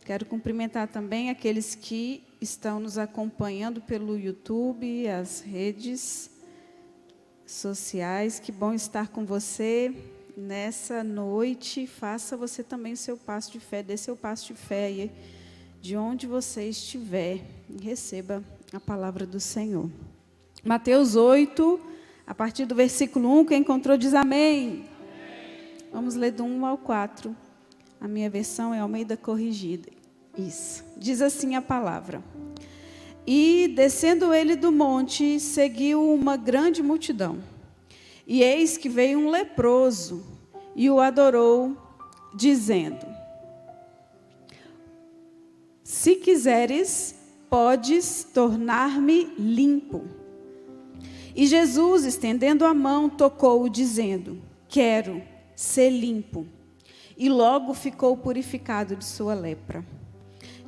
Quero cumprimentar também aqueles que estão nos acompanhando pelo YouTube, as redes sociais. Que bom estar com você nessa noite. Faça você também o seu passo de fé, dê seu passo de fé aí, de onde você estiver, e receba a palavra do Senhor. Mateus 8, a partir do versículo 1, quem encontrou diz amém. Vamos ler do 1 ao 4. A minha versão é Almeida Corrigida. Isso. Diz assim a palavra. E, descendo ele do monte, seguiu uma grande multidão. E eis que veio um leproso e o adorou, dizendo: Se quiseres, podes tornar-me limpo. E Jesus, estendendo a mão, tocou-o, dizendo: Quero ser limpo. E logo ficou purificado de sua lepra.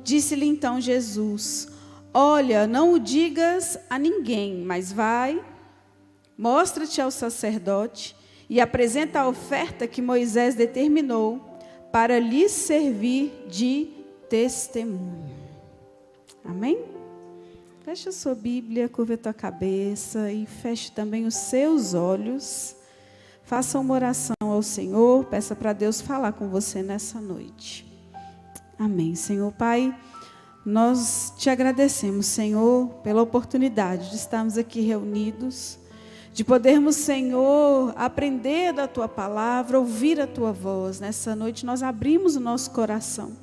Disse-lhe então Jesus: Olha, não o digas a ninguém, mas vai, mostra-te ao sacerdote e apresenta a oferta que Moisés determinou para lhe servir de testemunho. Amém? Feche a sua Bíblia, curva a tua cabeça e feche também os seus olhos. Faça uma oração ao Senhor, peça para Deus falar com você nessa noite. Amém. Senhor Pai, nós te agradecemos, Senhor, pela oportunidade de estarmos aqui reunidos, de podermos, Senhor, aprender da tua palavra, ouvir a tua voz. Nessa noite nós abrimos o nosso coração.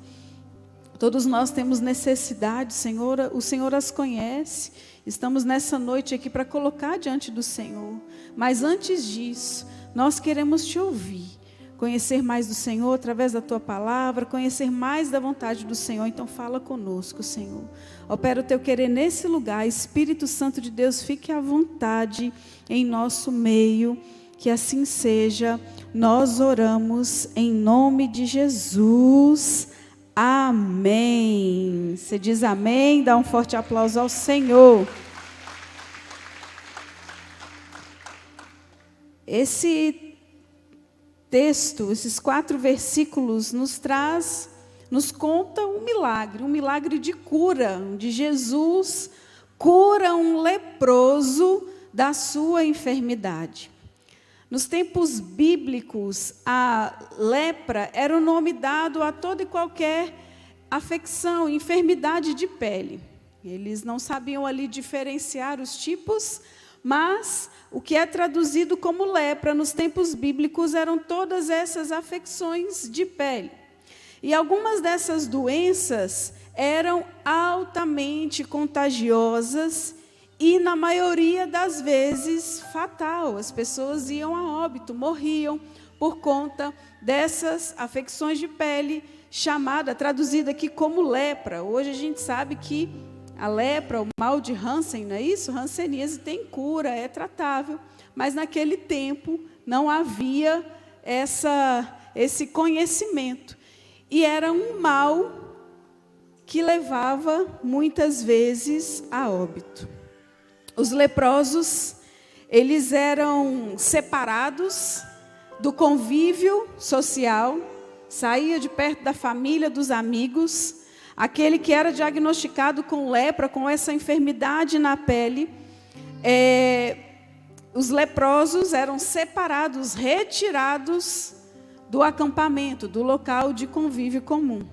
Todos nós temos necessidade, Senhor, o Senhor as conhece. Estamos nessa noite aqui para colocar diante do Senhor. Mas antes disso, nós queremos te ouvir, conhecer mais do Senhor através da tua palavra, conhecer mais da vontade do Senhor. Então fala conosco, Senhor. Opera o teu querer nesse lugar. Espírito Santo de Deus, fique à vontade em nosso meio. Que assim seja. Nós oramos em nome de Jesus. Amém. Você diz amém, dá um forte aplauso ao Senhor. Esse texto, esses 4 versículos nos conta um milagre de cura, onde Jesus cura um leproso da sua enfermidade. Nos tempos bíblicos, a lepra era o nome dado a toda e qualquer afecção, enfermidade de pele. Eles não sabiam ali diferenciar os tipos, mas o que é traduzido como lepra nos tempos bíblicos eram todas essas afecções de pele. E algumas dessas doenças eram altamente contagiosas e, na maioria das vezes, fatal. As pessoas iam a óbito, morriam por conta dessas afecções de pele, traduzida aqui como lepra. Hoje a gente sabe que a lepra, o mal de Hansen, não é isso? Hanseníase tem cura, é tratável. Mas naquele tempo não havia esse conhecimento. E era um mal que levava muitas vezes a óbito. Os leprosos, eles eram separados do convívio social, saía de perto da família, dos amigos. Aquele que era diagnosticado com lepra, com essa enfermidade na pele, os leprosos eram separados, retirados do acampamento, do local de convívio comum.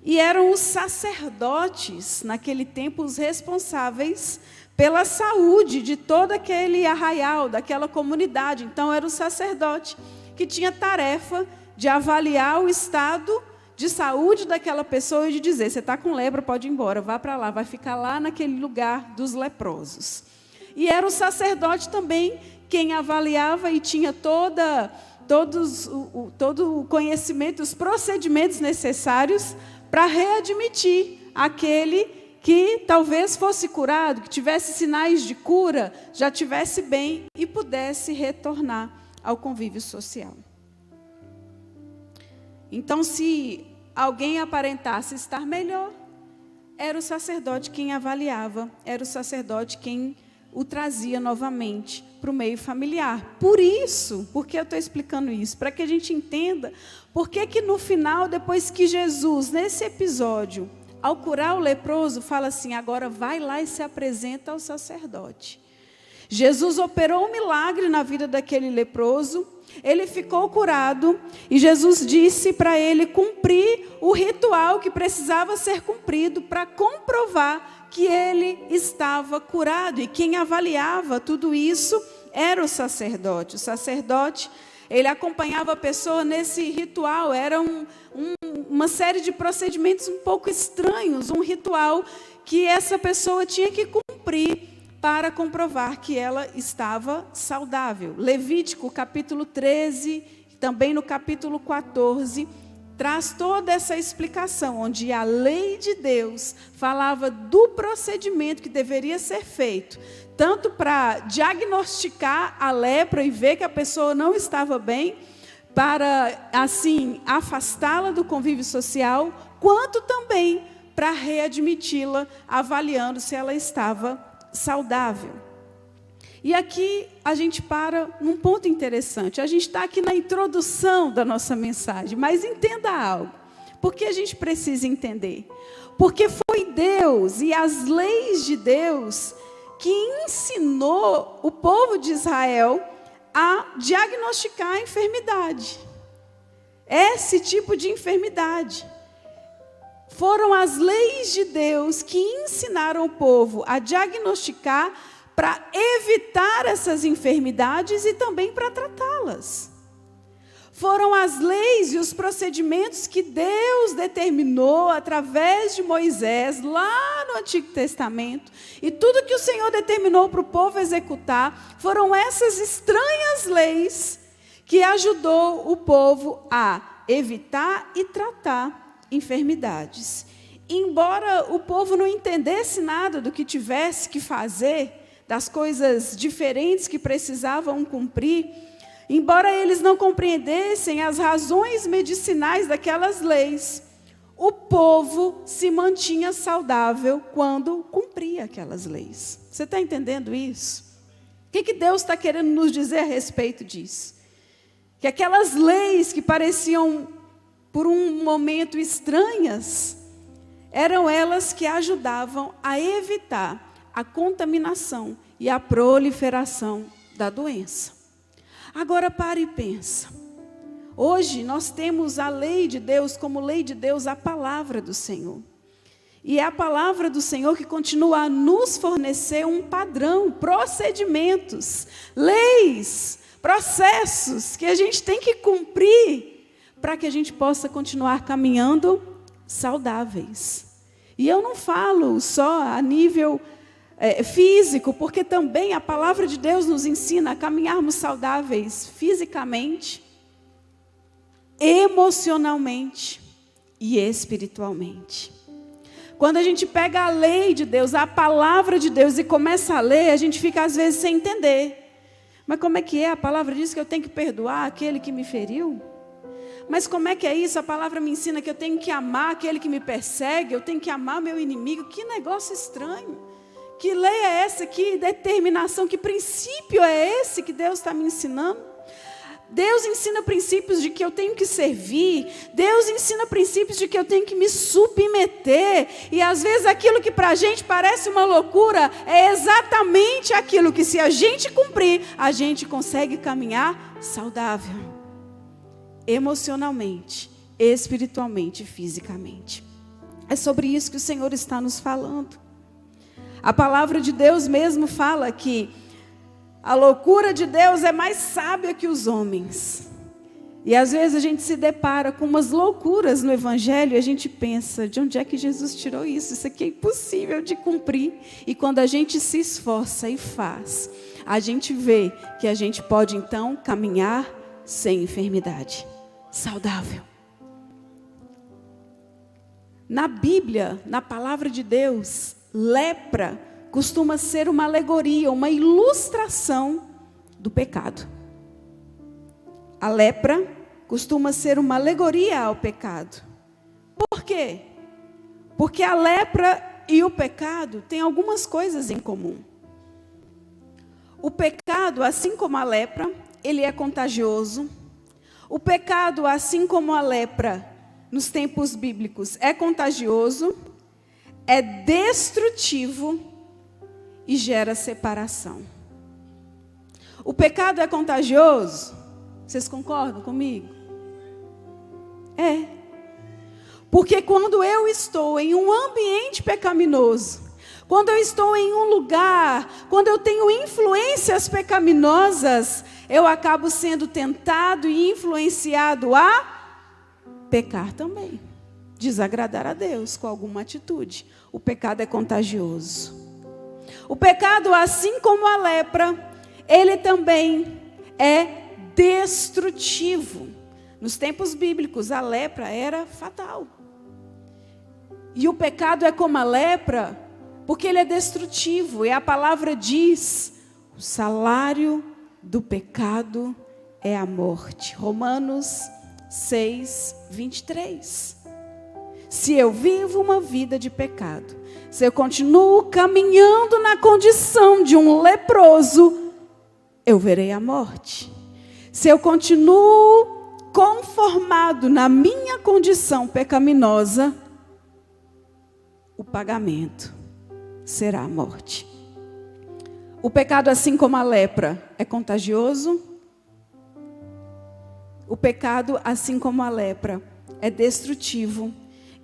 E eram os sacerdotes, naquele tempo, os responsáveis pela saúde de todo aquele arraial, daquela comunidade. Então, era o sacerdote que tinha tarefa de avaliar o estado de saúde daquela pessoa e de dizer: você está com lepra, pode ir embora, vá para lá, vai ficar lá naquele lugar dos leprosos. E era o sacerdote também quem avaliava e tinha todo o conhecimento, os procedimentos necessários para readmitir aquele que talvez fosse curado, que tivesse sinais de cura, já tivesse bem e pudesse retornar ao convívio social. Então, se alguém aparentasse estar melhor, era o sacerdote quem avaliava, era o sacerdote quem o trazia novamente para o meio familiar. Por que eu estou explicando isso? Para que a gente entenda Por que que no final, depois que Jesus, nesse episódio, ao curar o leproso, fala assim, agora vai lá e se apresenta ao sacerdote. Jesus operou um milagre na vida daquele leproso, ele ficou curado, e Jesus disse para ele cumprir o ritual que precisava ser cumprido para comprovar que ele estava curado. E quem avaliava tudo isso era o sacerdote. O sacerdote, ele acompanhava a pessoa nesse ritual, era uma série de procedimentos um pouco estranhos, um ritual que essa pessoa tinha que cumprir para comprovar que ela estava saudável. Levítico, capítulo 13, também no capítulo 14, traz toda essa explicação, onde a lei de Deus falava do procedimento que deveria ser feito, tanto para diagnosticar a lepra e ver que a pessoa não estava bem, para, assim, afastá-la do convívio social, quanto também para readmiti-la, avaliando se ela estava saudável. E aqui a gente para num ponto interessante. A gente está aqui na introdução da nossa mensagem, mas entenda algo. Por que a gente precisa entender? Porque foi Deus e as leis de Deus que ensinou o povo de Israel a diagnosticar a enfermidade. Esse tipo de enfermidade. Foram as leis de Deus que ensinaram o povo a diagnosticar para evitar essas enfermidades e também para tratá-las. Foram as leis e os procedimentos que Deus determinou através de Moisés, lá no Antigo Testamento, e tudo que o Senhor determinou para o povo executar, foram essas estranhas leis que ajudou o povo a evitar e tratar enfermidades. Embora o povo não entendesse nada do que tivesse que fazer, das coisas diferentes que precisavam cumprir, embora eles não compreendessem as razões medicinais daquelas leis, o povo se mantinha saudável quando cumpria aquelas leis. Você está entendendo isso? O que Deus está querendo nos dizer a respeito disso? Que aquelas leis que pareciam por um momento estranhas, eram elas que ajudavam a evitar a contaminação e a proliferação da doença. Agora pare e pensa. Hoje nós temos a lei de Deus como lei de Deus, a palavra do Senhor. E é a palavra do Senhor que continua a nos fornecer um padrão, procedimentos, leis, processos que a gente tem que cumprir para que a gente possa continuar caminhando saudáveis. E eu não falo só a nível físico, porque também a palavra de Deus nos ensina a caminharmos saudáveis fisicamente, emocionalmente e espiritualmente. Quando a gente pega a lei de Deus, a palavra de Deus e começa a ler, a gente fica às vezes sem entender. Mas como é que é? A palavra diz que eu tenho que perdoar aquele que me feriu? Mas como é que é isso? A palavra me ensina que eu tenho que amar aquele que me persegue, eu tenho que amar meu inimigo. Que negócio estranho. Que lei é essa? Que determinação, que princípio é esse que Deus está me ensinando? Deus ensina princípios de que eu tenho que servir. Deus ensina princípios de que eu tenho que me submeter. E às vezes aquilo que para a gente parece uma loucura é exatamente aquilo que, se a gente cumprir, a gente consegue caminhar saudável. Emocionalmente, espiritualmente e fisicamente. É sobre isso que o Senhor está nos falando. A palavra de Deus mesmo fala que a loucura de Deus é mais sábia que os homens. E às vezes a gente se depara com umas loucuras no Evangelho e a gente pensa, de onde é que Jesus tirou isso? Isso aqui é impossível de cumprir. E quando a gente se esforça e faz, a gente vê que a gente pode então caminhar sem enfermidade. Saudável. Na Bíblia, na palavra de Deus, lepra costuma ser uma alegoria, uma ilustração do pecado. A lepra costuma ser uma alegoria ao pecado. Por quê? Porque a lepra e o pecado têm algumas coisas em comum. O pecado, assim como a lepra, ele é contagioso. O pecado, assim como a lepra, nos tempos bíblicos, é contagioso, é destrutivo e gera separação. O pecado é contagioso? Vocês concordam comigo? É. Porque quando eu estou em um ambiente pecaminoso, quando eu estou em um lugar, quando eu tenho influências pecaminosas, eu acabo sendo tentado e influenciado a pecar também. Desagradar a Deus com alguma atitude. O pecado é contagioso. O pecado, assim como a lepra, ele também é destrutivo. Nos tempos bíblicos, a lepra era fatal. E o pecado é como a lepra, porque ele é destrutivo. E a palavra diz, o salário do pecado é a morte. Romanos 6, 23. Se eu vivo uma vida de pecado, se eu continuo caminhando na condição de um leproso, eu verei a morte. Se eu continuo conformado na minha condição pecaminosa, o pagamento será a morte. O pecado, assim como a lepra, é contagioso. O pecado, assim como a lepra, é destrutivo.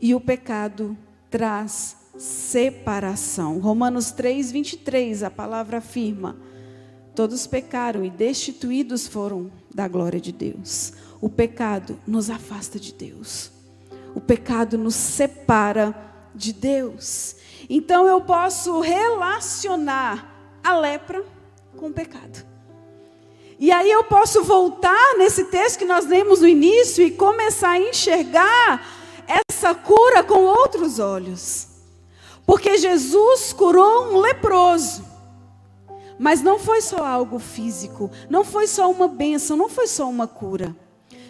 E o pecado traz separação. Romanos 3, 23, a palavra afirma: todos pecaram e destituídos foram da glória de Deus. O pecado nos afasta de Deus. O pecado nos separa de Deus. Então eu posso relacionar a lepra com o pecado. E aí eu posso voltar nesse texto que nós lemos no início e começar a enxergar essa cura com outros olhos. Porque Jesus curou um leproso. Mas não foi só algo físico, não foi só uma bênção, não foi só uma cura.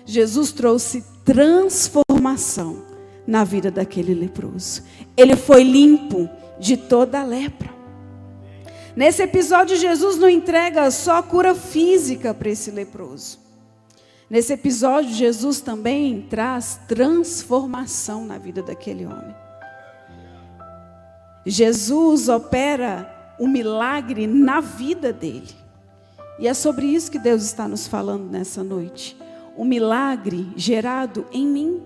Jesus trouxe transformação na vida daquele leproso. Ele foi limpo de toda a lepra. Nesse episódio, Jesus não entrega só cura física para esse leproso. Nesse episódio, Jesus também traz transformação na vida daquele homem. Jesus opera o milagre na vida dele. E é sobre isso que Deus está nos falando nessa noite. O milagre gerado em mim.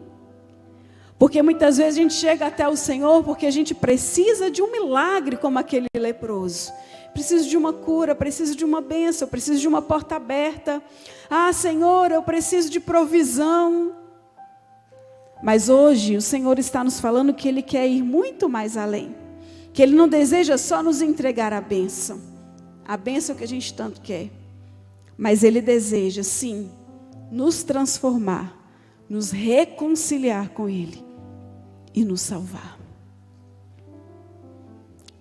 Porque muitas vezes a gente chega até o Senhor porque a gente precisa de um milagre como aquele leproso. Preciso de uma cura, preciso de uma bênção, preciso de uma porta aberta. Ah, Senhor, eu preciso de provisão. Mas hoje o Senhor está nos falando que Ele quer ir muito mais além. Que Ele não deseja só nos entregar a bênção que a gente tanto quer. Mas Ele deseja, sim, nos transformar, nos reconciliar com Ele e nos salvar.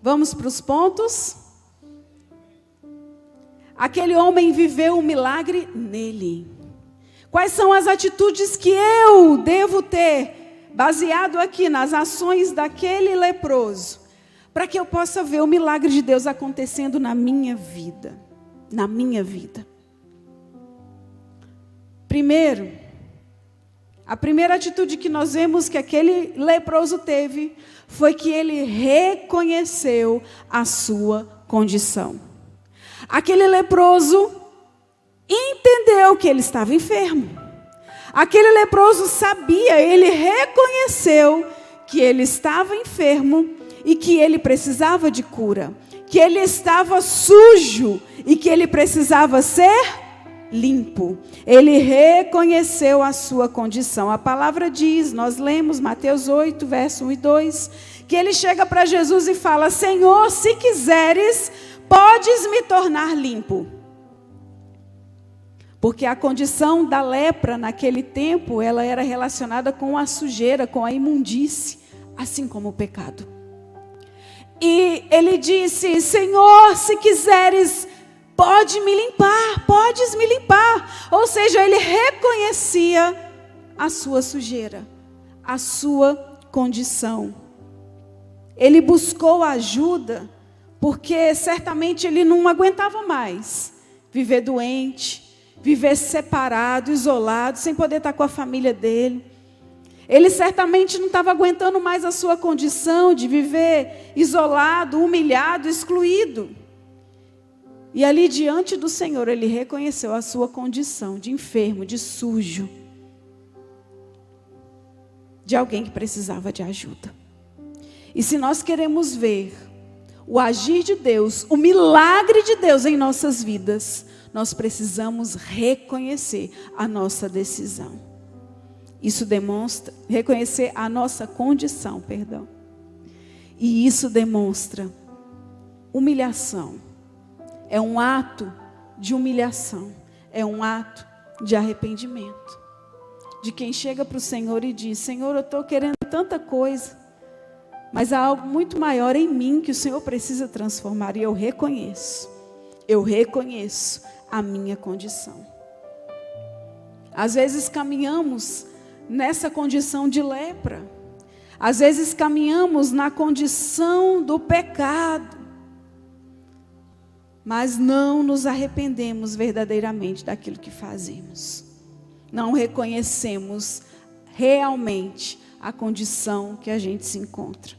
Vamos para os pontos? Aquele homem viveu um milagre nele. Quais são as atitudes que eu devo ter, baseado aqui nas ações daquele leproso, para que eu possa ver o milagre de Deus acontecendo na minha vida? Na minha vida. Primeiro, a primeira atitude que nós vemos que aquele leproso teve foi que ele reconheceu a sua condição. Aquele leproso entendeu que ele estava enfermo. Aquele leproso sabia, ele reconheceu que ele estava enfermo e que ele precisava de cura, que ele estava sujo e que ele precisava ser limpo. Ele reconheceu a sua condição. A palavra diz, nós lemos Mateus 8, verso 1 e 2, que ele chega para Jesus e fala: Senhor, se quiseres, podes me tornar limpo. Porque a condição da lepra naquele tempo, ela era relacionada com a sujeira, com a imundície, assim como o pecado. E ele disse: Senhor, se quiseres, podes me limpar. Ou seja, ele reconhecia a sua sujeira, a sua condição. Ele buscou ajuda, porque certamente ele não aguentava mais viver doente, viver separado, isolado, sem poder estar com a família dele. Ele certamente não estava aguentando mais a sua condição de viver isolado, humilhado, excluído. E ali diante do Senhor, ele reconheceu a sua condição de enfermo, de sujo, de alguém que precisava de ajuda. E se nós queremos ver o agir de Deus, o milagre de Deus em nossas vidas, nós precisamos reconhecer a nossa decisão. Isso demonstra, reconhecer a nossa condição, perdão. E isso demonstra humilhação. É um ato de humilhação. É um ato de arrependimento. De quem chega para o Senhor e diz: Senhor, eu estou querendo tanta coisa, mas há algo muito maior em mim que o Senhor precisa transformar. E eu reconheço a minha condição. Às vezes caminhamos nessa condição de lepra. Às vezes caminhamos na condição do pecado, mas não nos arrependemos verdadeiramente daquilo que fazemos. Não reconhecemos realmente a condição que a gente se encontra.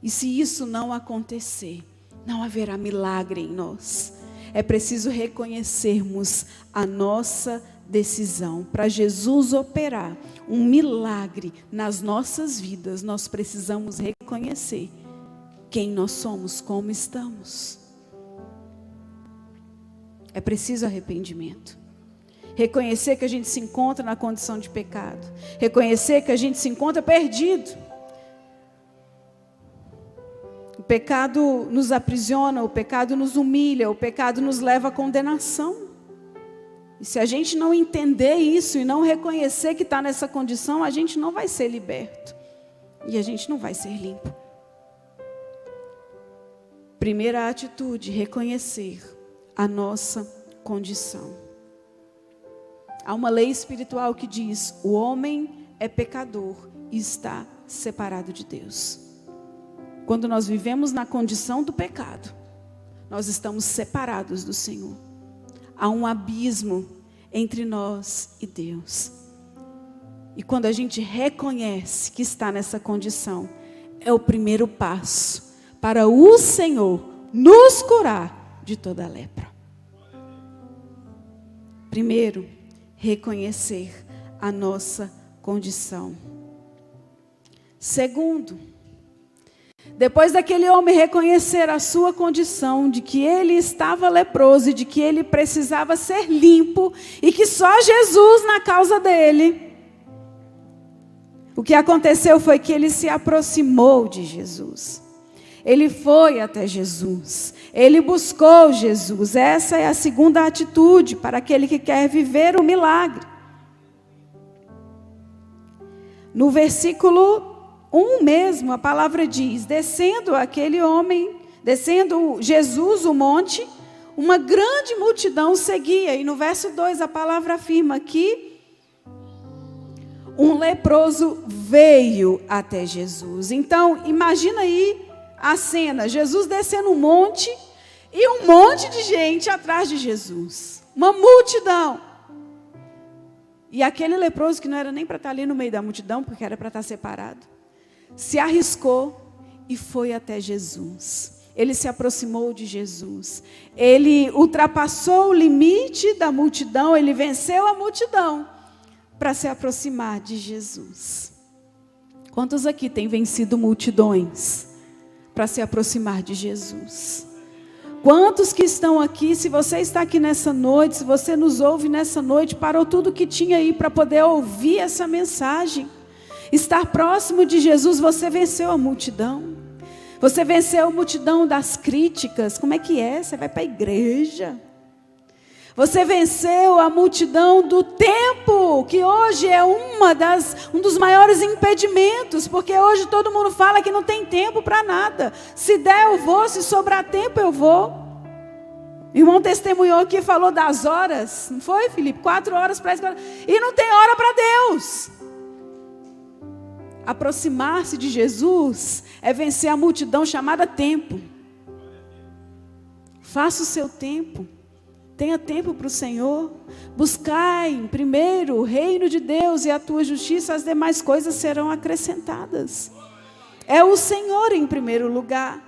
E se isso não acontecer, não haverá milagre em nós. É preciso reconhecermos a nossa decisão. Para Jesus operar um milagre nas nossas vidas, nós precisamos reconhecer quem nós somos, como estamos. É preciso arrependimento. Reconhecer que a gente se encontra na condição de pecado. Reconhecer que a gente se encontra perdido. O pecado nos aprisiona, o pecado nos humilha, o pecado nos leva à condenação. E se a gente não entender isso e não reconhecer que está nessa condição, a gente não vai ser liberto. E a gente não vai ser limpo. Primeira atitude, reconhecer a nossa condição. Há uma lei espiritual que diz: o homem é pecador e está separado de Deus. Quando nós vivemos na condição do pecado, nós estamos separados do Senhor. Há um abismo entre nós e Deus. E quando a gente reconhece que está nessa condição, é o primeiro passo para o Senhor nos curar de toda a lepra. Primeiro, reconhecer a nossa condição. Segundo, depois daquele homem reconhecer a sua condição, de que ele estava leproso e de que ele precisava ser limpo, e que só Jesus na causa dele, o que aconteceu foi que ele se aproximou de Jesus. Ele foi até Jesus. Ele buscou Jesus. Essa é a segunda atitude para aquele que quer viver o milagre. No versículo 1 mesmo, a palavra diz: descendo Jesus o monte, uma grande multidão seguia. E no verso 2 a palavra afirma que um leproso veio até Jesus. Então, imagina aí a cena: Jesus descendo um monte e um monte de gente atrás de Jesus. Uma multidão. E aquele leproso, que não era nem para estar ali no meio da multidão, porque era para estar separado, se arriscou e foi até Jesus. Ele se aproximou de Jesus. Ele ultrapassou o limite da multidão, ele venceu a multidão para se aproximar de Jesus. Quantos aqui têm vencido multidões para se aproximar de Jesus? Quantos que estão aqui, se você está aqui nessa noite, se você nos ouve nessa noite, parou tudo que tinha aí para poder ouvir essa mensagem? Estar próximo de Jesus, você venceu a multidão. Você venceu a multidão das críticas. Como é que é? Você vai para a igreja. Você venceu a multidão do tempo, que hoje é um dos maiores impedimentos, porque hoje todo mundo fala que não tem tempo para nada. Se der eu vou, se sobrar tempo eu vou. O irmão testemunhou aqui, falou das horas, não foi, Felipe? 4 horas para a escola, e não tem hora para Deus. Aproximar-se de Jesus é vencer a multidão chamada tempo. Faça o seu tempo. Tenha tempo para o Senhor. Buscai primeiro o reino de Deus e a tua justiça, as demais coisas serão acrescentadas. É o Senhor em primeiro lugar.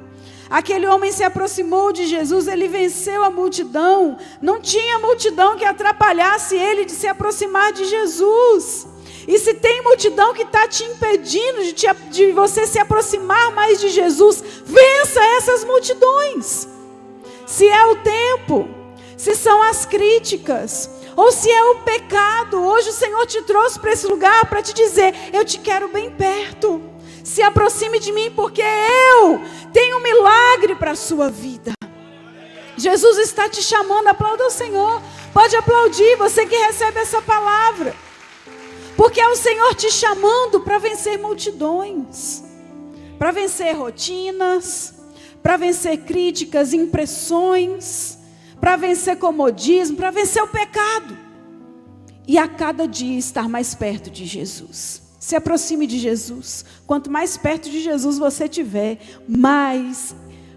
Aquele homem se aproximou de Jesus, ele venceu a multidão. Não tinha multidão que atrapalhasse ele de se aproximar de Jesus. E se tem multidão que está te impedindo de você se aproximar mais de Jesus, vença essas multidões. Se é o tempo, se são as críticas, ou se é o pecado, hoje o Senhor te trouxe para esse lugar para te dizer: eu te quero bem perto. Se aproxime de mim, porque eu tenho um milagre para a sua vida. Jesus está te chamando, aplauda o Senhor. Pode aplaudir, você que recebe essa palavra. Porque é o Senhor te chamando para vencer multidões, para vencer rotinas, para vencer críticas, impressões, para vencer comodismo, para vencer o pecado. E a cada dia estar mais perto de Jesus. Se aproxime de Jesus. Quanto mais perto de Jesus você estiver, mais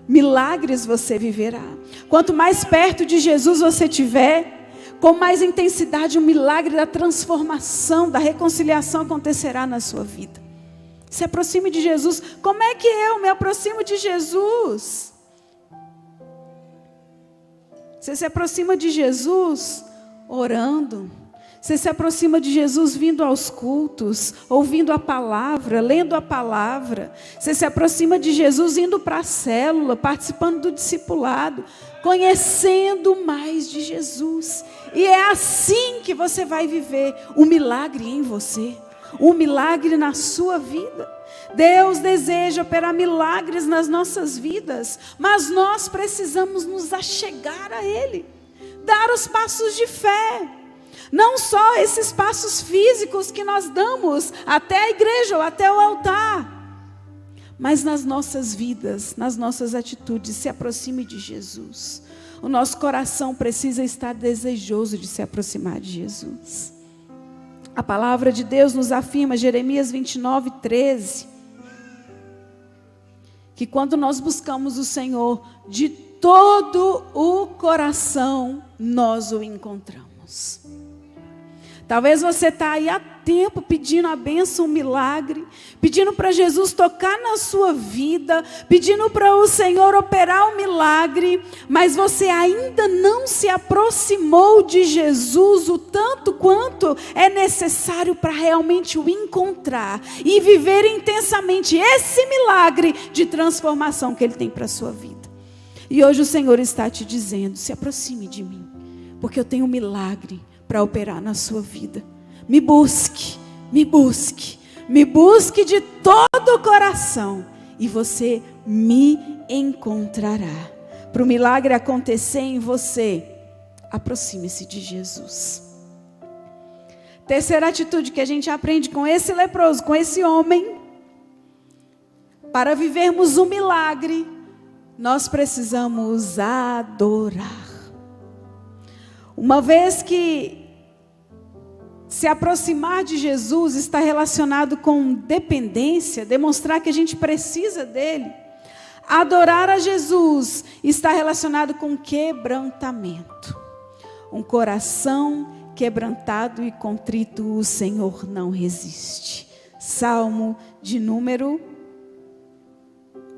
milagres você viverá. Quanto mais perto de Jesus você estiver, com mais intensidade o milagre da transformação, da reconciliação acontecerá na sua vida. Se aproxime de Jesus. Como é que eu me aproximo de Jesus? Você se aproxima de Jesus orando. Você se aproxima de Jesus vindo aos cultos, ouvindo a palavra, lendo a palavra. Você se aproxima de Jesus indo para a célula, participando do discipulado, conhecendo mais de Jesus. E é assim que você vai viver o milagre em você, o milagre na sua vida. Deus deseja operar milagres nas nossas vidas, mas nós precisamos nos achegar a Ele, dar os passos de fé. Não só esses passos físicos que nós damos até a igreja ou até o altar, mas nas nossas vidas, nas nossas atitudes. Se aproxime de Jesus. O nosso coração precisa estar desejoso de se aproximar de Jesus. A palavra de Deus nos afirma, Jeremias 29:13, que quando nós buscamos o Senhor de todo o coração, nós o encontramos. Talvez você está aí há tempo pedindo a bênção, um milagre, pedindo para Jesus tocar na sua vida, pedindo para o Senhor operar o milagre, mas você ainda não se aproximou de Jesus o tanto quanto é necessário para realmente o encontrar e viver intensamente esse milagre de transformação que Ele tem para a sua vida. E hoje o Senhor está te dizendo: se aproxime de mim, porque eu tenho um milagre para operar na sua vida. Me busque, me busque, me busque de todo o coração e você me encontrará. Para o milagre acontecer em você, aproxime-se de Jesus. Terceira atitude que a gente aprende com esse leproso, com esse homem: para vivermos um milagre, nós precisamos adorar. Uma vez que se aproximar de Jesus está relacionado com dependência, demonstrar que a gente precisa dele, adorar a Jesus está relacionado com quebrantamento. Um coração quebrantado e contrito o Senhor não resiste. Salmo de número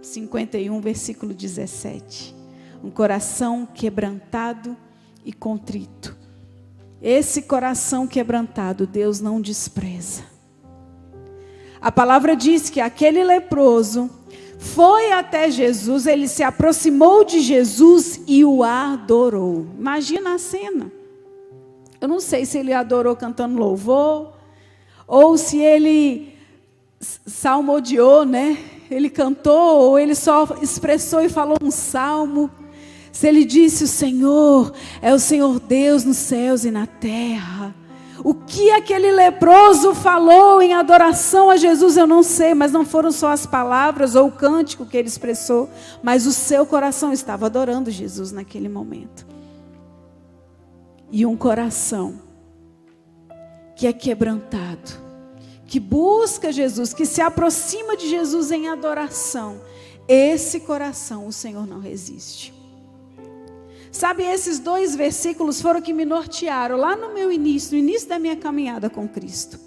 51, versículo 17. Um coração quebrantado e contrito. Esse coração quebrantado, Deus não despreza. A palavra diz que aquele leproso foi até Jesus, ele se aproximou de Jesus e o adorou. Imagina a cena. Eu não sei se ele adorou cantando louvor, ou se ele salmodiou, né? Ele cantou, ou ele só expressou e falou um salmo. Se ele disse: o Senhor é o Senhor Deus nos céus e na terra. O que aquele leproso falou em adoração a Jesus eu não sei, mas não foram só as palavras ou o cântico que ele expressou, mas o seu coração estava adorando Jesus naquele momento. E um coração que é quebrantado, que busca Jesus, que se aproxima de Jesus em adoração, esse coração o Senhor não resiste. Sabe, esses 2 versículos foram que me nortearam lá no meu início, no início da minha caminhada com Cristo.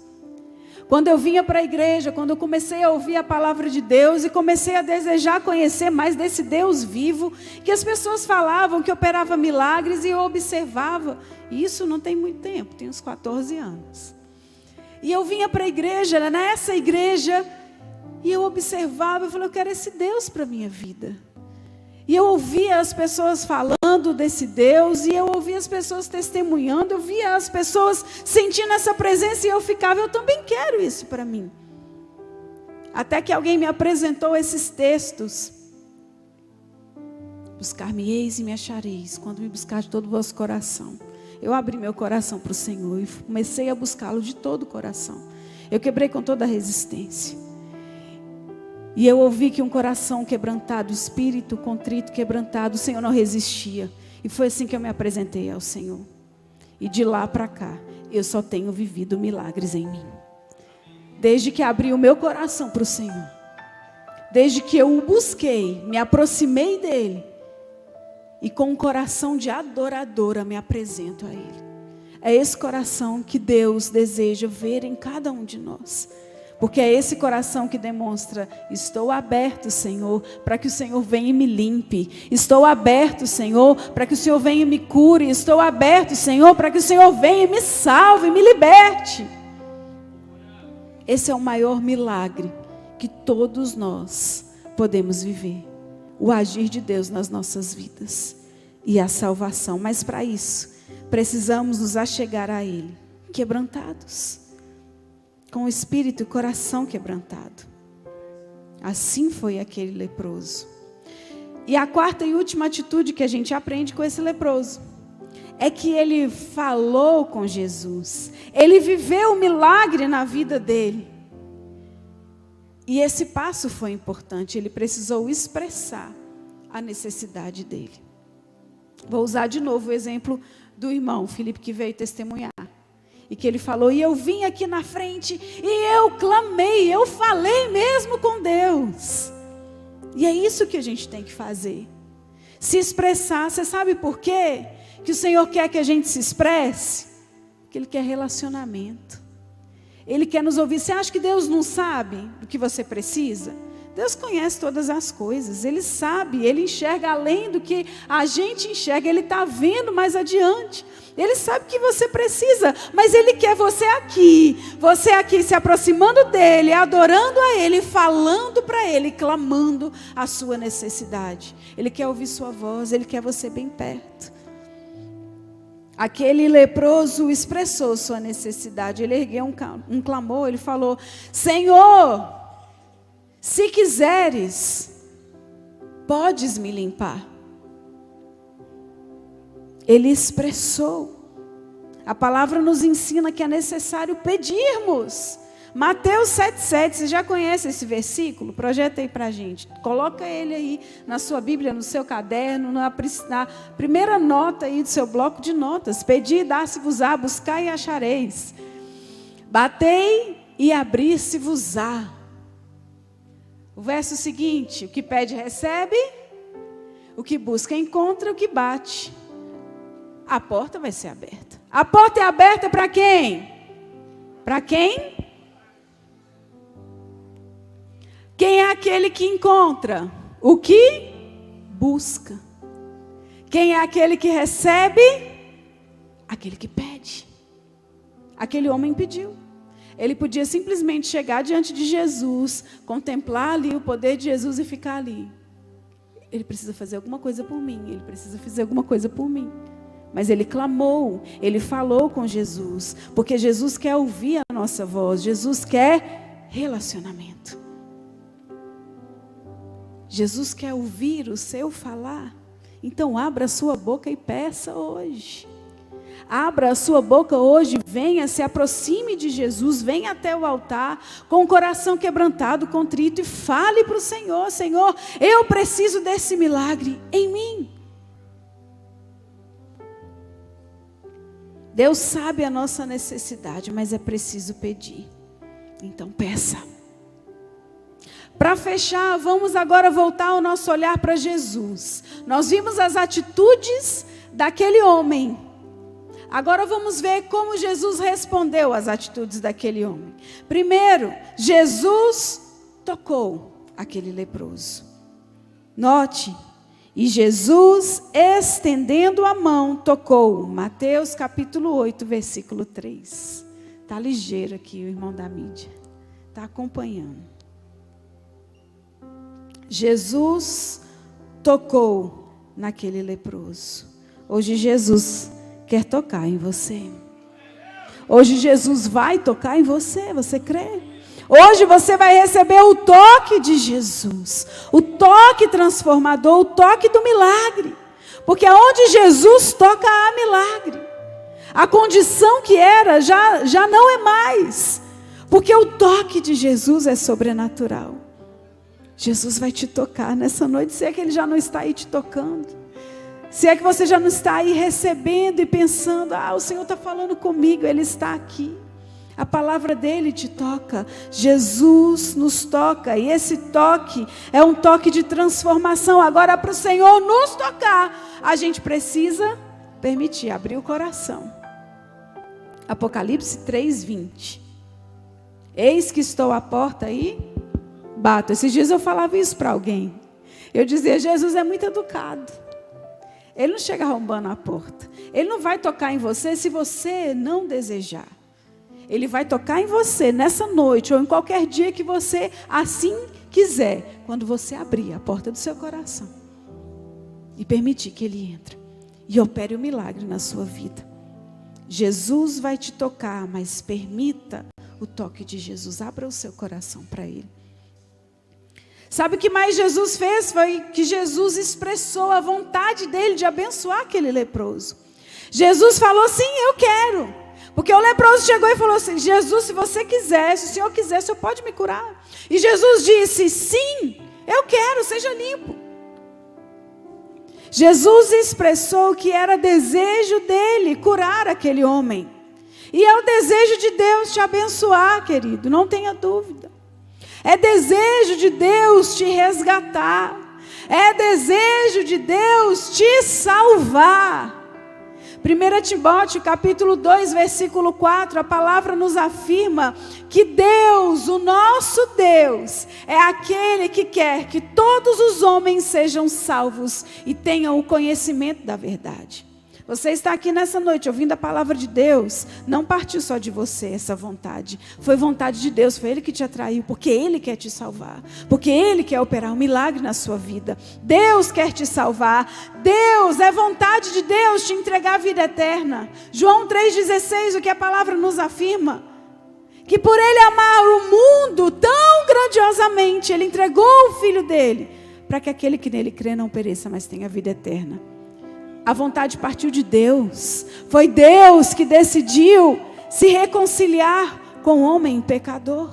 Quando eu vinha para a igreja, quando eu comecei a ouvir a palavra de Deus e comecei a desejar conhecer mais desse Deus vivo, que as pessoas falavam que operava milagres e eu observava. E isso não tem muito tempo, tem uns 14 anos. E eu vinha para a igreja, nessa igreja, e eu observava, eu falei, eu quero esse Deus para a minha vida. E eu ouvia as pessoas falando desse Deus, e eu ouvia as pessoas testemunhando, eu via as pessoas sentindo essa presença, e eu ficava, eu também quero isso para mim. Até que alguém me apresentou esses textos. Buscar-me-eis e me achareis, quando me buscar de todo o vosso coração. Eu abri meu coração para o Senhor, e comecei a buscá-lo de todo o coração. Eu quebrei com toda a resistência. E eu ouvi que um coração quebrantado, espírito contrito, quebrantado, o Senhor não resistia. E foi assim que eu me apresentei ao Senhor. E de lá para cá, eu só tenho vivido milagres em mim. Desde que abri o meu coração para o Senhor. Desde que eu o busquei, me aproximei dEle. E com um coração de adoradora me apresento a Ele. É esse coração que Deus deseja ver em cada um de nós. Porque é esse coração que demonstra, estou aberto, Senhor, para que o Senhor venha e me limpe. Estou aberto, Senhor, para que o Senhor venha e me cure. Estou aberto, Senhor, para que o Senhor venha e me salve, me liberte. Esse é o maior milagre que todos nós podemos viver. O agir de Deus nas nossas vidas e a salvação. Mas para isso, precisamos nos achegar a Ele, quebrantados. Com o espírito e coração quebrantado. Assim foi aquele leproso. E a 4ª e última atitude que a gente aprende com esse leproso é que ele falou com Jesus. Ele viveu o milagre na vida dele. E esse passo foi importante. Ele precisou expressar a necessidade dele. Vou usar de novo o exemplo do irmão Felipe, que veio testemunhar. E que ele falou, e eu vim aqui na frente, e eu clamei, eu falei mesmo com Deus. E é isso que a gente tem que fazer. Se expressar. Você sabe por quê? Que o Senhor quer que a gente se expresse? Porque Ele quer relacionamento. Ele quer nos ouvir. Você acha que Deus não sabe do que você precisa? Deus conhece todas as coisas. Ele sabe, Ele enxerga além do que a gente enxerga. Ele está vendo mais adiante. Ele sabe que você precisa, mas Ele quer você aqui se aproximando dEle, adorando a Ele, falando para Ele, clamando a sua necessidade. Ele quer ouvir sua voz, Ele quer você bem perto. Aquele leproso expressou sua necessidade, ele ergueu um clamor, ele falou, Senhor, se quiseres, podes me limpar. Ele expressou. A palavra nos ensina que é necessário pedirmos. Mateus 7,7, você já conhece esse versículo? Projeta aí para a gente. Coloca ele aí na sua Bíblia, no seu caderno, na primeira nota aí do seu bloco de notas. Pedi, dá-se-vos-á, buscai e achareis. Batei e abri-se-vos-á. O verso seguinte, o que pede recebe, o que busca encontra, o que bate. A porta vai ser aberta. A porta é aberta para quem? Para quem? Quem é aquele que encontra? O que busca. Quem é aquele que recebe? Aquele que pede. Aquele homem pediu. Ele podia simplesmente chegar diante de Jesus, contemplar ali o poder de Jesus e ficar ali. Ele precisa fazer alguma coisa por mim. Ele precisa fazer alguma coisa por mim. Mas ele clamou, ele falou com Jesus, porque Jesus quer ouvir a nossa voz, Jesus quer relacionamento. Jesus quer ouvir o seu falar. Então abra a sua boca e peça hoje. Abra a sua boca hoje, venha, se aproxime de Jesus, venha até o altar, com o coração quebrantado, contrito, e fale para o Senhor, Senhor, eu preciso desse milagre em mim. Deus sabe a nossa necessidade, mas é preciso pedir. Então peça. Para fechar, vamos agora voltar o nosso olhar para Jesus. Nós vimos as atitudes daquele homem. Agora vamos ver como Jesus respondeu às atitudes daquele homem. Primeiro, Jesus tocou aquele leproso. Note, e Jesus, estendendo a mão, tocou. Mateus capítulo 8, versículo 3. Está ligeiro aqui o irmão da mídia. Está acompanhando. Jesus tocou naquele leproso. Hoje Jesus quer tocar em você. Hoje Jesus vai tocar em você. Você crê? Hoje você vai receber o toque de Jesus. O toque transformador, o toque do milagre. Porque onde Jesus toca, há milagre. A condição que era já não é mais. Porque o toque de Jesus é sobrenatural. Jesus vai te tocar nessa noite. Se é que Ele já não está aí te tocando. Se é que você já não está aí recebendo e pensando, o Senhor está falando comigo, Ele está aqui. A palavra dele te toca. Jesus nos toca. E esse toque é um toque de transformação. Agora, para o Senhor nos tocar, a gente precisa permitir, abrir o coração. Apocalipse 3:20. Eis que estou à porta e bato. Esses dias eu falava isso para alguém. Eu dizia, Jesus é muito educado. Ele não chega arrombando a porta. Ele não vai tocar em você se você não desejar. Ele vai tocar em você nessa noite ou em qualquer dia que você assim quiser. Quando você abrir a porta do seu coração e permitir que Ele entre e opere o milagre na sua vida. Jesus vai te tocar, mas permita o toque de Jesus. Abra o seu coração para Ele. Sabe o que mais Jesus fez? Foi que Jesus expressou a vontade dele de abençoar aquele leproso. Jesus falou, sim, eu quero. Porque o leproso chegou e falou assim, Jesus, se você quiser, se o Senhor quiser, o Senhor pode me curar. E Jesus disse, sim, eu quero, seja limpo. Jesus expressou que era desejo dele curar aquele homem. E é o desejo de Deus te abençoar, querido, não tenha dúvida. É desejo de Deus te resgatar. É desejo de Deus te salvar. 1 Timóteo capítulo 2, versículo 4, a palavra nos afirma que Deus, o nosso Deus, é aquele que quer que todos os homens sejam salvos e tenham o conhecimento da verdade. Você está aqui nessa noite ouvindo a palavra de Deus, não partiu só de você essa vontade, foi vontade de Deus, foi Ele que te atraiu, porque Ele quer te salvar, porque Ele quer operar um milagre na sua vida. Deus quer te salvar, Deus, é vontade de Deus te entregar a vida eterna. João 3,16, o que a palavra nos afirma, que por Ele amar o mundo tão grandiosamente, Ele entregou o Filho dEle, para que aquele que nele crê não pereça, mas tenha vida eterna. A vontade partiu de Deus. Foi Deus que decidiu se reconciliar com o homem pecador.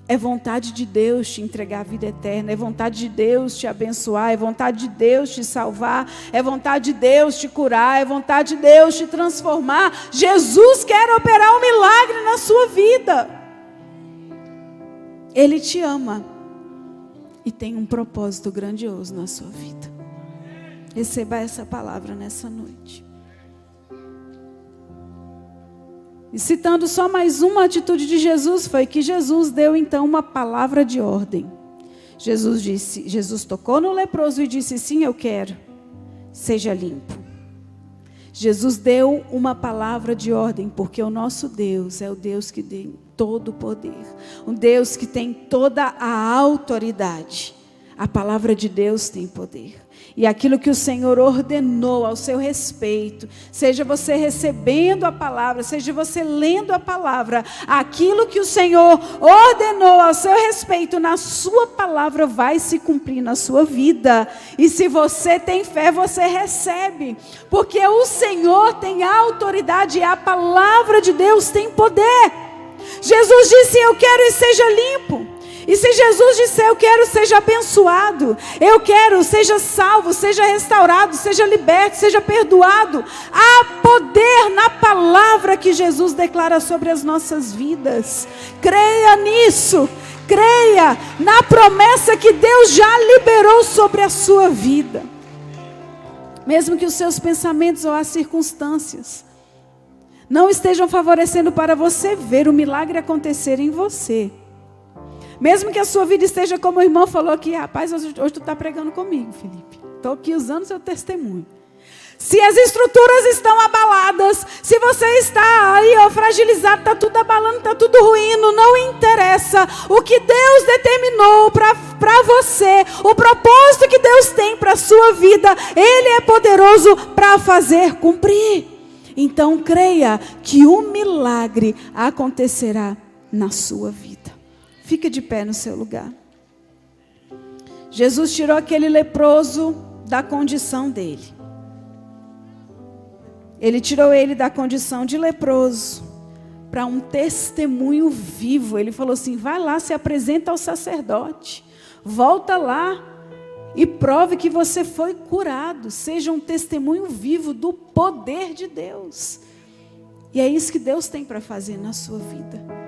É vontade de Deus te entregar a vida eterna. É vontade de Deus te abençoar. É vontade de Deus te salvar. É vontade de Deus te curar. É vontade de Deus te transformar. Jesus quer operar um milagre na sua vida. Ele te ama. E tem um propósito grandioso na sua vida. Receba essa palavra nessa noite. E citando só mais uma atitude de Jesus, foi que Jesus deu então uma palavra de ordem. Jesus tocou no leproso e disse, sim, eu quero, seja limpo. Jesus deu uma palavra de ordem, porque o nosso Deus é o Deus que tem todo o poder, um Deus que tem toda a autoridade. A palavra de Deus tem poder. E aquilo que o Senhor ordenou ao seu respeito, seja você recebendo a palavra, seja você lendo a palavra, aquilo que o Senhor ordenou ao seu respeito, na sua palavra vai se cumprir na sua vida. E se você tem fé, você recebe. Porque o Senhor tem autoridade e a palavra de Deus tem poder. Jesus disse, eu quero e seja limpo. E se Jesus disser, eu quero, seja abençoado, eu quero, seja salvo, seja restaurado, seja liberto, seja perdoado, há poder na palavra que Jesus declara sobre as nossas vidas. Creia nisso, creia na promessa que Deus já liberou sobre a sua vida. Mesmo que os seus pensamentos ou as circunstâncias não estejam favorecendo para você ver o milagre acontecer em você. Mesmo que a sua vida esteja como o irmão falou aqui, rapaz, hoje tu está pregando comigo, Felipe. Estou aqui usando seu testemunho. Se as estruturas estão abaladas, se você está aí fragilizado, está tudo abalando, está tudo ruindo, não interessa. O que Deus determinou para você, o propósito que Deus tem para a sua vida, Ele é poderoso para fazer cumprir. Então creia que um milagre acontecerá na sua vida. Fica de pé no seu lugar. Jesus tirou aquele leproso da condição dele. Ele tirou ele da condição de leproso para um testemunho vivo. Ele falou assim, vai lá, se apresenta ao sacerdote. Volta lá e prove que você foi curado. Seja um testemunho vivo do poder de Deus. E é isso que Deus tem para fazer na sua vida.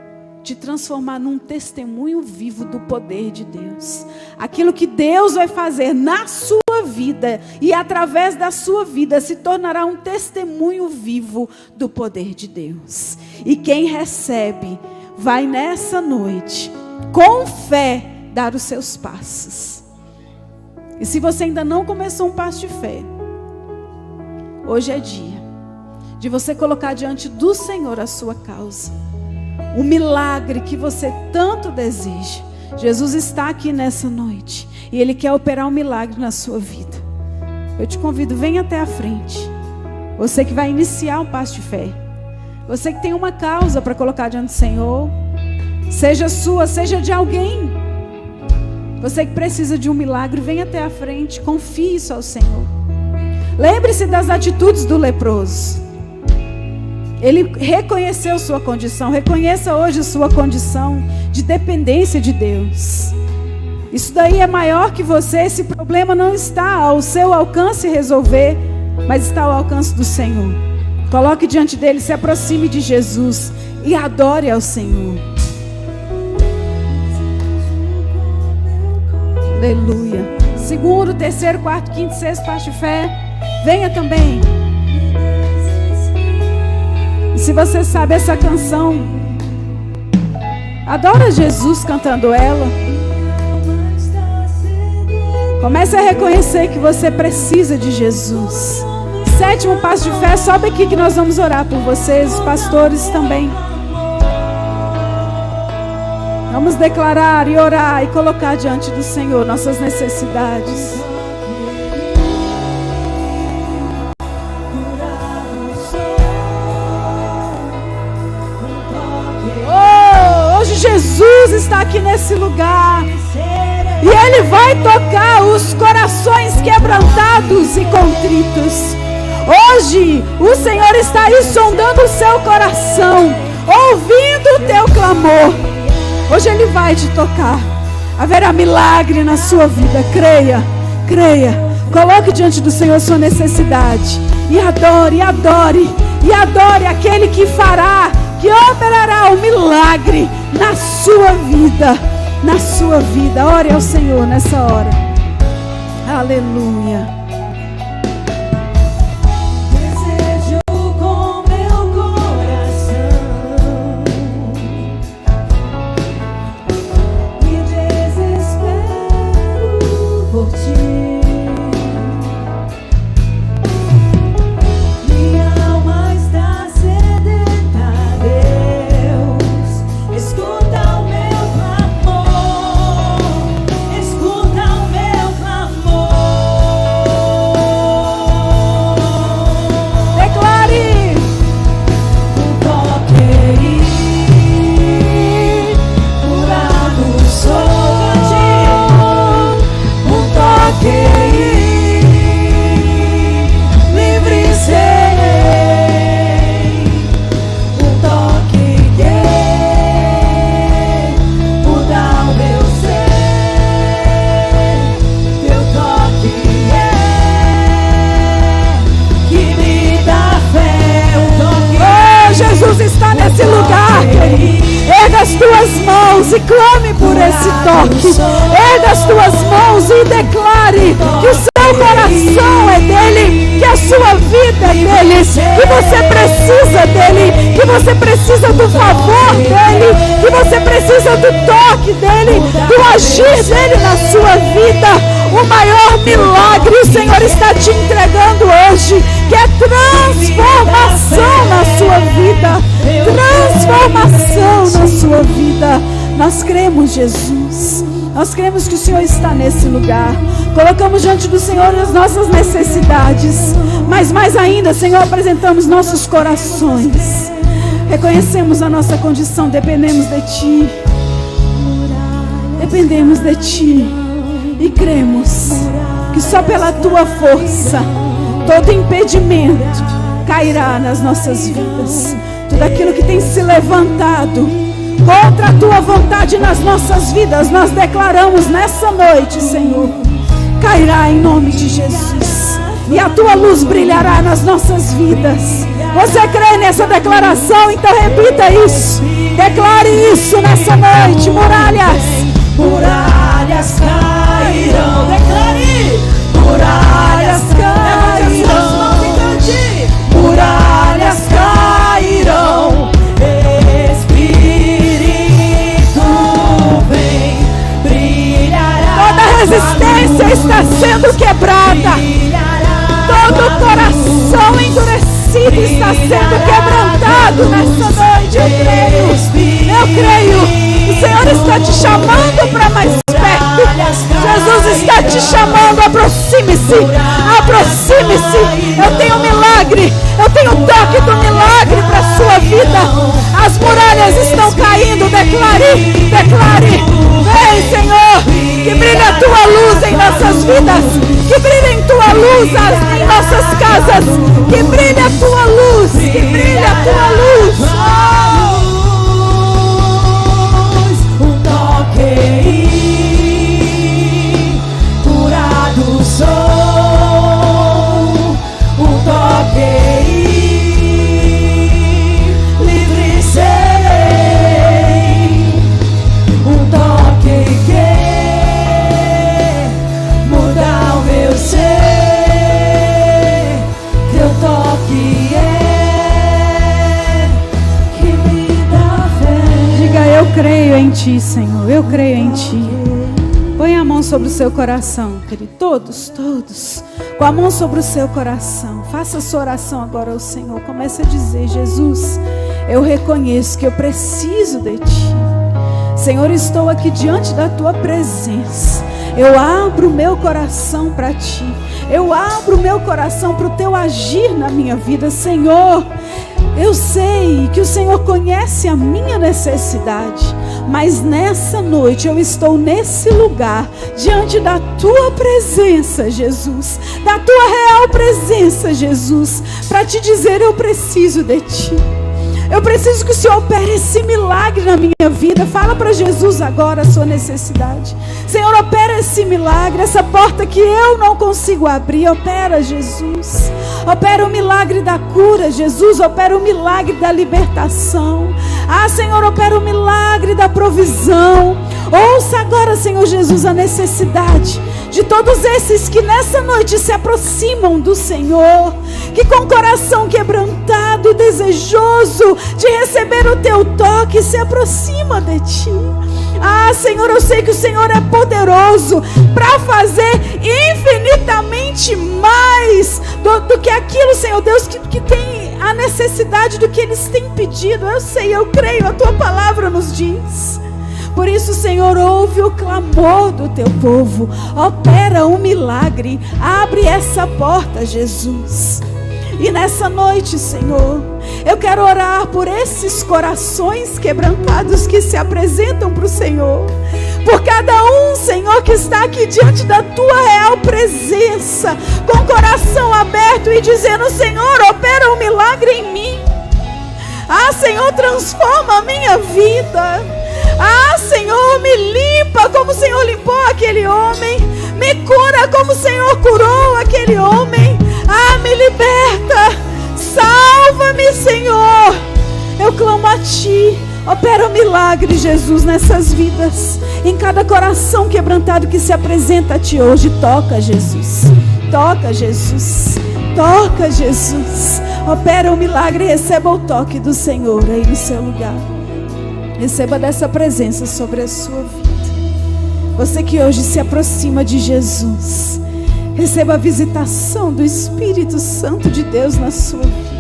Te transformar num testemunho vivo do poder de Deus. Aquilo que Deus vai fazer na sua vida e através da sua vida se tornará um testemunho vivo do poder de Deus. E quem recebe vai nessa noite com fé dar os seus passos. E se você ainda não começou um passo de fé, hoje é dia de você colocar diante do Senhor a sua causa. O milagre que você tanto deseja. Jesus está aqui nessa noite e Ele quer operar um milagre na sua vida. Eu te convido, venha até a frente. Você que vai iniciar um passo de fé. Você que tem uma causa para colocar diante do Senhor. Seja sua, seja de alguém. Você que precisa de um milagre, venha até a frente. Confie isso ao Senhor. Lembre-se das atitudes do leproso. Ele reconheceu sua condição. Reconheça hoje sua condição de dependência de Deus. Isso daí é maior que você. Esse problema não está ao seu alcance resolver, mas está ao alcance do Senhor. Coloque diante dele, se aproxime de Jesus e adore ao Senhor. Aleluia. Segundo, terceiro, quarto, quinto, sexto, passo de fé. Venha também. Se você sabe essa canção, adora Jesus cantando ela. Comece a reconhecer que você precisa de Jesus. Sétimo passo de fé, sobe aqui que nós vamos orar por vocês, os pastores também. Vamos declarar e orar e colocar diante do Senhor nossas necessidades. Jesus está aqui nesse lugar e Ele vai tocar os corações quebrantados e contritos. Hoje o Senhor está aí sondando o seu coração, ouvindo o teu clamor. Hoje Ele vai te tocar. Haverá milagre na sua vida. Creia, creia. Coloque diante do Senhor a sua necessidade e adore, adore e adore aquele que fará, que operará o milagre na sua vida, na sua vida. Ore ao Senhor nessa hora. Aleluia. Desejo com meu coração, me desespero por ti. Erga as tuas mãos e clame por esse toque. Erga as tuas mãos e declare que o seu coração é dele. sua vida é dele, que você precisa dele, que você precisa do favor dele, que você precisa do toque dele, do agir dele na sua vida. O maior milagre o Senhor está te entregando hoje, que é transformação na sua vida. Transformação na sua vida. Nós cremos, Jesus. Nós cremos que o Senhor está nesse lugar. Colocamos diante do Senhor as nossas necessidades, mas mais ainda, Senhor, apresentamos nossos corações. Reconhecemos a nossa condição, dependemos de Ti. Dependemos de Ti. E cremos que só pela Tua força todo impedimento cairá nas nossas vidas. Tudo aquilo que tem se levantado contra a Tua vontade nas nossas vidas, nós declaramos nessa noite, Senhor, cairá em nome de Jesus. E a Tua luz brilhará nas nossas vidas. Você crê nessa declaração? Então repita isso. Declare isso nessa noite. Muralhas cairão. Declare. Muralhas cairão. Muralhas cairão. Espírito vem, brilhará. Toda resistência está sendo quebrada. Todo coração endurecido está sendo quebrantado nessa noite. Eu creio. O Senhor está te chamando para mais perto. Jesus está te chamando. Aproxime-se. Aproxime-se. Eu tenho um milagre. Eu tenho o toque do milagre para a sua vida. As muralhas estão caindo. Declare. Declare. Vem, Senhor. Que brilhe a Tua luz em nossas vidas. Que brilhe em Tua luz em nossas casas. Que brilhe a Tua luz. Que brilhe a Tua luz. Curado sou, toquei, livre serei, toque quer mudar o meu ser, teu toque é que me dá fé. Diga, eu creio em Ti, Senhor, eu creio em Ti. Põe a mão sobre o seu coração, querido. Todos, com a mão sobre o seu coração. Faça a sua oração agora ao Senhor. Comece a dizer: Jesus, eu reconheço que eu preciso de Ti. Senhor, estou aqui diante da Tua presença. Eu abro o meu coração para Ti. Eu abro o meu coração para o Teu agir na minha vida. Senhor, eu sei que o Senhor conhece a minha necessidade, mas nessa noite eu estou nesse lugar, diante da Tua presença, Jesus, da Tua real presença, Jesus, para Te dizer: eu preciso de Ti. Eu preciso que o Senhor opere esse milagre na minha vida. Fala para Jesus agora a sua necessidade. Senhor, opera esse milagre, essa porta que eu não consigo abrir. Opera, Jesus. Opera o milagre da cura, Jesus. Opera o milagre da libertação. Ah, Senhor, opera o milagre da provisão. Ouça agora, Senhor Jesus, a necessidade de todos esses que nessa noite se aproximam do Senhor, que com o coração quebrantado, desejoso de receber o Teu toque, se aproxima de Ti. Ah, Senhor, eu sei que o Senhor é poderoso para fazer infinitamente mais do que aquilo, Senhor Deus, que tem a necessidade do que eles têm pedido. Eu sei, eu creio, a Tua palavra nos diz. Por isso, Senhor, ouve o clamor do Teu povo. Opera um milagre. Abre essa porta, Jesus. E nessa noite, Senhor, eu quero orar por esses corações quebrantados que se apresentam para o Senhor. Por cada um, Senhor, que está aqui diante da Tua real presença, com o coração aberto e dizendo: Senhor, opera um milagre em mim. Ah, Senhor, transforma a minha vida. Ah, Senhor, me limpa como o Senhor limpou aquele homem. Me cura como o Senhor curou aquele homem. Ah, me liberta. Salva-me, Senhor. Eu clamo a Ti. Opera um milagre, Jesus, nessas vidas. Em cada coração quebrantado que se apresenta a Ti hoje. Toca, Jesus. Toca, Jesus. Toca, Jesus. Opera o milagre. Receba o toque do Senhor aí no seu lugar. Receba dessa presença sobre a sua vida. Você que hoje se aproxima de Jesus, receba a visitação do Espírito Santo de Deus na sua vida.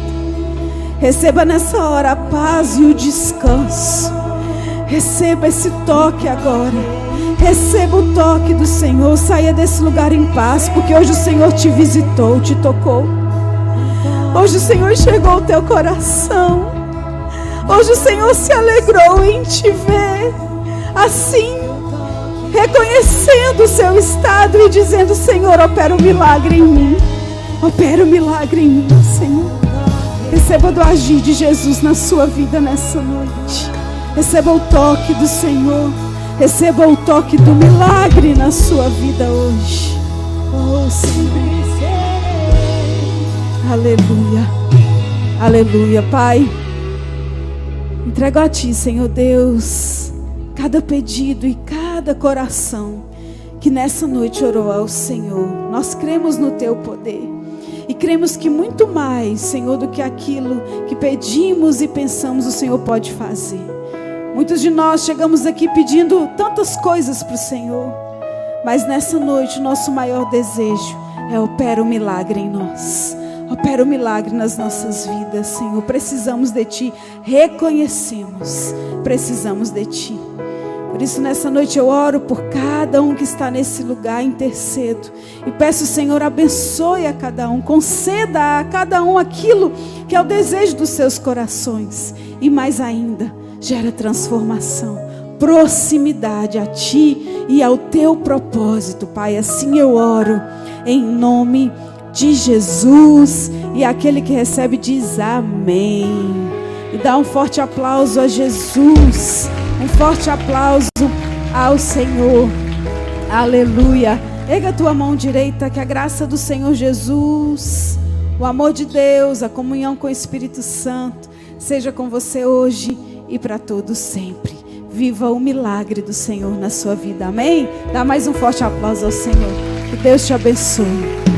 Receba nessa hora a paz e o descanso. Receba esse toque agora. Receba o toque do Senhor. Saia desse lugar em paz, porque hoje o Senhor te visitou, te tocou. Hoje o Senhor enxergou o teu coração. Hoje o Senhor se alegrou em te ver assim, reconhecendo o seu estado e dizendo: Senhor, opera um milagre em mim. Opera um milagre em mim, Senhor. Receba do agir de Jesus na sua vida nessa noite. Receba o toque do Senhor. Receba o toque do milagre na sua vida hoje. Oh, Senhor. Aleluia. Aleluia, Pai. Entrego a Ti, Senhor Deus, cada pedido e cada coração que nessa noite orou ao Senhor. Nós cremos no Teu poder e cremos que muito mais, Senhor, do que aquilo que pedimos e pensamos, o Senhor pode fazer. Muitos de nós chegamos aqui pedindo tantas coisas para o Senhor, mas nessa noite o nosso maior desejo é opera o milagre em nós. Opera o milagre nas nossas vidas, Senhor. Precisamos de Ti, reconhecemos, precisamos de Ti. Por isso nessa noite eu oro por cada um que está nesse lugar, intercedo. E peço, Senhor, abençoe a cada um, conceda a cada um aquilo que é o desejo dos seus corações. E mais ainda, gera transformação, proximidade a Ti e ao Teu propósito, Pai. Assim eu oro, em nome de Jesus. E aquele que recebe diz amém. E dá um forte aplauso a Jesus. Um forte aplauso ao Senhor. Aleluia. Erga a tua mão direita, que a graça do Senhor Jesus, o amor de Deus, a comunhão com o Espírito Santo seja com você hoje e para todos sempre. Viva o milagre do Senhor na sua vida. Amém? Dá mais um forte aplauso ao Senhor. Que Deus te abençoe.